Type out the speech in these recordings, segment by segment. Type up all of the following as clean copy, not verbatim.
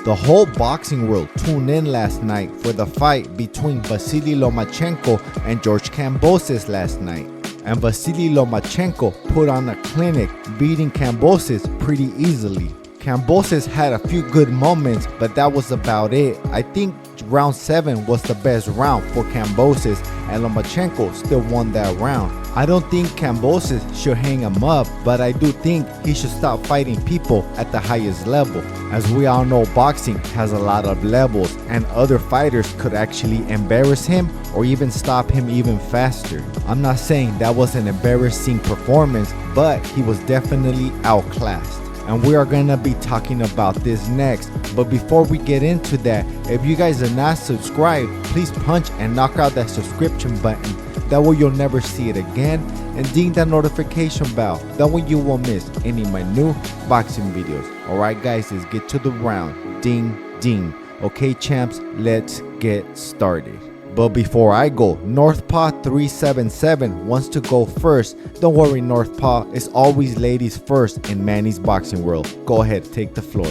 The whole boxing world tuned in last night for the fight between Vasili Lomachenko and George Kambosos last night. And Vasili Lomachenko put on a clinic, beating Kambosos pretty easily. Kambosos had a few good moments, but that was about it. I think round 7 was the best round for Kambosos, and Lomachenko still won that round. I don't think Kambosos should hang him up, but I do think he should stop fighting people at the highest level. As we all know, boxing has a lot of levels, and other fighters could actually embarrass him or even stop him even faster. I'm not saying that was an embarrassing performance, but he was definitely outclassed. And we are gonna be talking about this next. But before we get into that, if you guys are not subscribed, please punch and knock out that subscription button. That way you'll never see it again. And ding that notification bell. That way you won't miss any of my new boxing videos. Alright guys, let's get to the round. Ding, ding. Okay champs, let's get started. But before I go, Northpaw 377 wants to go first. Don't worry Northpaw, it's always ladies first in Manny's Boxing World. Go ahead, take the floor.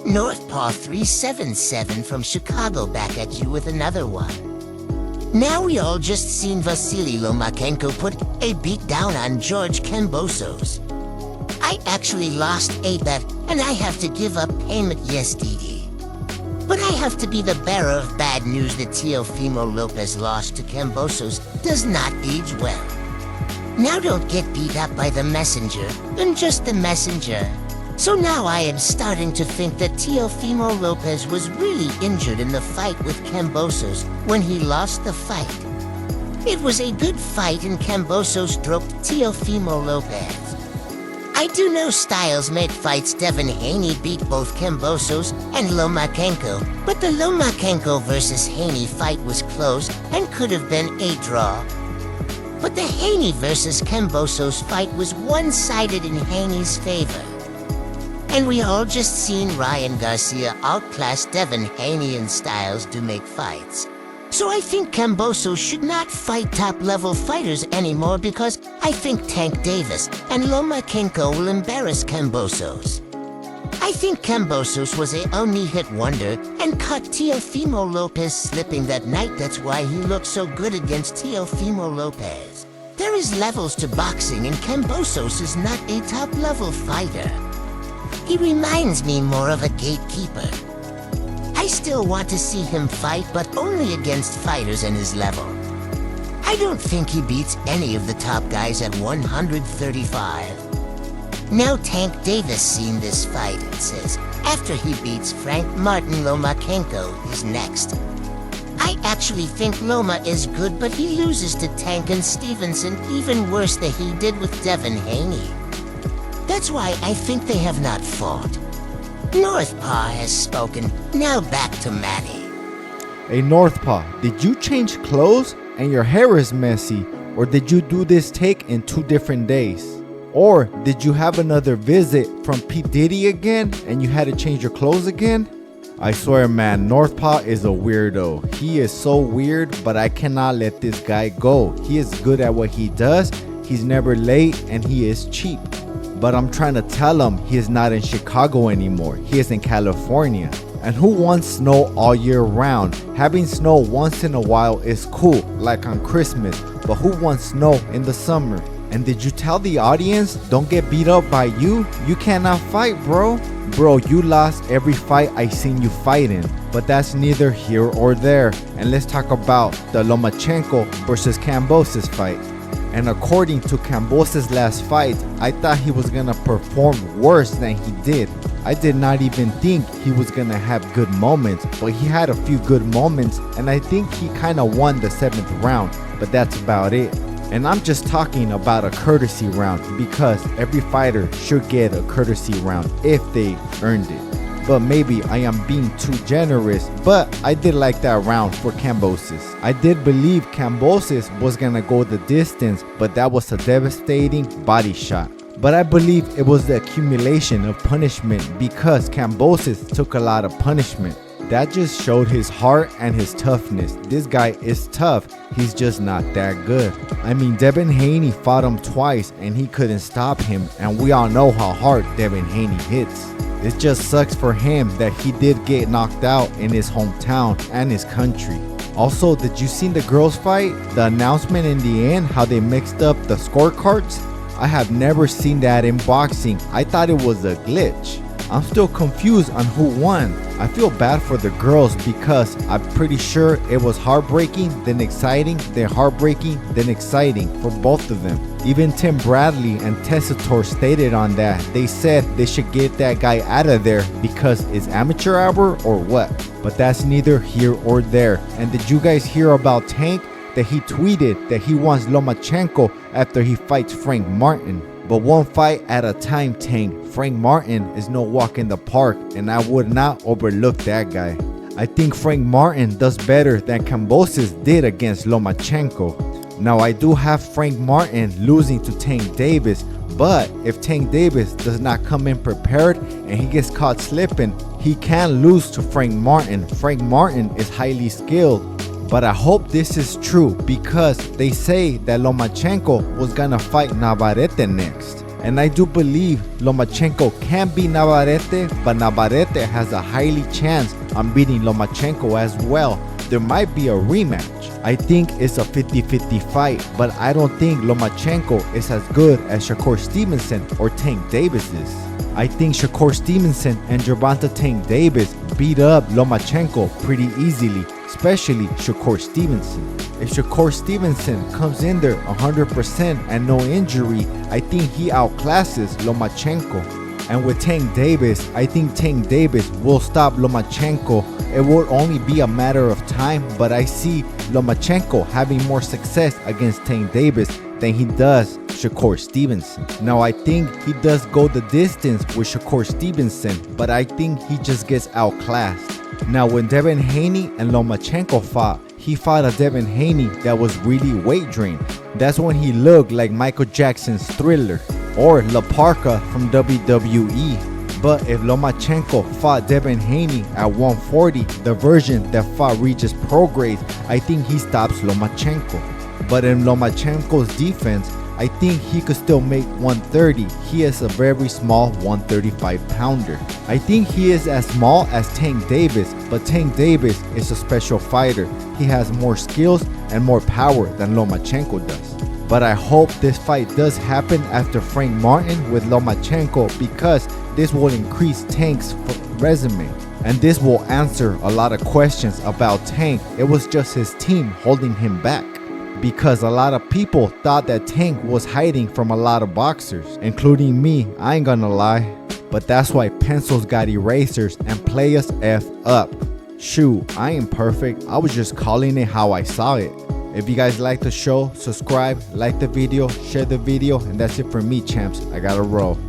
Northpaw 377 from Chicago back at you with another one. Now we all just seen Vasili Lomachenko put a beat down on George Kambosos. I actually lost a bet and I have to give up payment yesterday. But I have to be the bearer of bad news that Teofimo Lopez lost to Kambosos does not age well. Now don't get beat up by the messenger, and just the messenger. So now I am starting to think that Teofimo Lopez was really injured in the fight with Kambosos when he lost the fight. It was a good fight and Kambosos dropped Teofimo Lopez. I do know styles make fights. Devin Haney beat both Kambosos and Lomachenko, but the Lomachenko versus Haney fight was close and could have been a draw. But the Haney versus Kambosos fight was one-sided in Haney's favor. And we all just seen Ryan Garcia outclass Devin Haney in styles to make fights. So I think Kambosos should not fight top-level fighters anymore because I think Tank Davis and Lomachenko will embarrass Kambosos. I think Kambosos was a only hit wonder and caught Teofimo Lopez slipping that night. That's why he looked so good against Teofimo Lopez. There is levels to boxing and Kambosos is not a top-level fighter. He reminds me more of a gatekeeper. I still want to see him fight, but only against fighters in his level. I don't think he beats any of the top guys at 135. Now Tank Davis seen this fight and says, after he beats Frank Martin, Lomachenko is next. I actually think Loma is good, but he loses to Tank and Stevenson even worse than he did with Devin Haney. That's why I think they have not fought. Northpaw has spoken. Now back to Manny. Hey Northpaw, did you change clothes and your hair is messy? Or did you do this take in 2 different days? Or did you have another visit from P. Diddy again and you had to change your clothes again? I swear man, Northpaw is a weirdo. He is so weird, but I cannot let this guy go. He is good at what he does, he's never late, and he is cheap. But I'm trying to tell him he is not in Chicago anymore. He is in California. And who wants snow all year round? Having snow once in a while is cool, like on Christmas. But who wants snow in the summer? And did you tell the audience, don't get beat up by you? You cannot fight, bro. Bro, you lost every fight I seen you fight in. But that's neither here or there. And let's talk about the Lomachenko versus Kambosos fight. And according to Kambosos' last fight, I thought he was gonna perform worse than he did. I did not even think he was gonna have good moments, but he had a few good moments, and I think he kinda won the 7th round, but that's about it. And I'm just talking about a courtesy round because every fighter should get a courtesy round if they earned it. But maybe I am being too generous, but I did like that round for Kambosos. I did believe Kambosos was gonna go the distance, but that was a devastating body shot. But I believe it was the accumulation of punishment because Kambosos took a lot of punishment. That just showed his heart and his toughness. This guy is tough, he's just not that good. I mean, Devin Haney fought him twice and he couldn't stop him, and we all know how hard Devin Haney hits. It just sucks for him that he did get knocked out in his hometown and his country. Also, did you see the girls fight? The announcement in the end, how they mixed up the scorecards? I have never seen that in boxing. I thought it was a glitch. I'm still confused on who won. I feel bad for the girls because I'm pretty sure it was heartbreaking, then exciting, then heartbreaking, then exciting for both of them. Even Tim Bradley and Tessitore stated on that. They said they should get that guy out of there because it's amateur hour or what. But that's neither here or there. And did you guys hear about Tank? That he tweeted that he wants Lomachenko after he fights Frank Martin. But one fight at a time, Tank. Frank Martin is no walk in the park, and I would not overlook that guy. I think Frank Martin does better than Kambosos did against Lomachenko. Now, I do have Frank Martin losing to Tank Davis, but if Tank Davis does not come in prepared and he gets caught slipping, he can lose to Frank Martin. Frank Martin is highly skilled. But I hope this is true because they say that Lomachenko was gonna fight Navarrete next. And I do believe Lomachenko can beat Navarrete, but Navarrete has a highly chance on beating Lomachenko as well. There might be a rematch. I think it's a 50-50 fight, but I don't think Lomachenko is as good as Shakur Stevenson or Tank Davis is. I think Shakur Stevenson and Gervonta Tank Davis beat up Lomachenko pretty easily, especially Shakur Stevenson. If Shakur Stevenson comes in there 100% and no injury, I think he outclasses Lomachenko. And with Tank Davis, I think Tank Davis will stop Lomachenko. It will only be a matter of time, but I see Lomachenko having more success against Tank Davis than he does Shakur Stevenson. Now, I think he does go the distance with Shakur Stevenson, but I think he just gets outclassed. Now, when Devin Haney and Lomachenko fought, he fought a Devin Haney that was really weight drained. That's when he looked like Michael Jackson's Thriller or La Parka from WWE. But if Lomachenko fought Devin Haney at 140, the version that fought Regis Prograis, I think he stops Lomachenko. But in Lomachenko's defense, I think he could still make 130. He is a very small 135 pounder. I think he is as small as Tank Davis, but Tank Davis is a special fighter. He has more skills and more power than Lomachenko does. But I hope this fight does happen after Frank Martin with Lomachenko because this will increase Tank's resume. And this will answer a lot of questions about Tank. It was just his team holding him back. Because a lot of people thought that Tank was hiding from a lot of boxers, including me, I ain't gonna lie. But that's why pencils got erasers and play us F up. Shoot, I ain't perfect, I was just calling it how I saw it. If you guys like the show, subscribe, like the video, share the video, and that's it for me, champs. I gotta roll.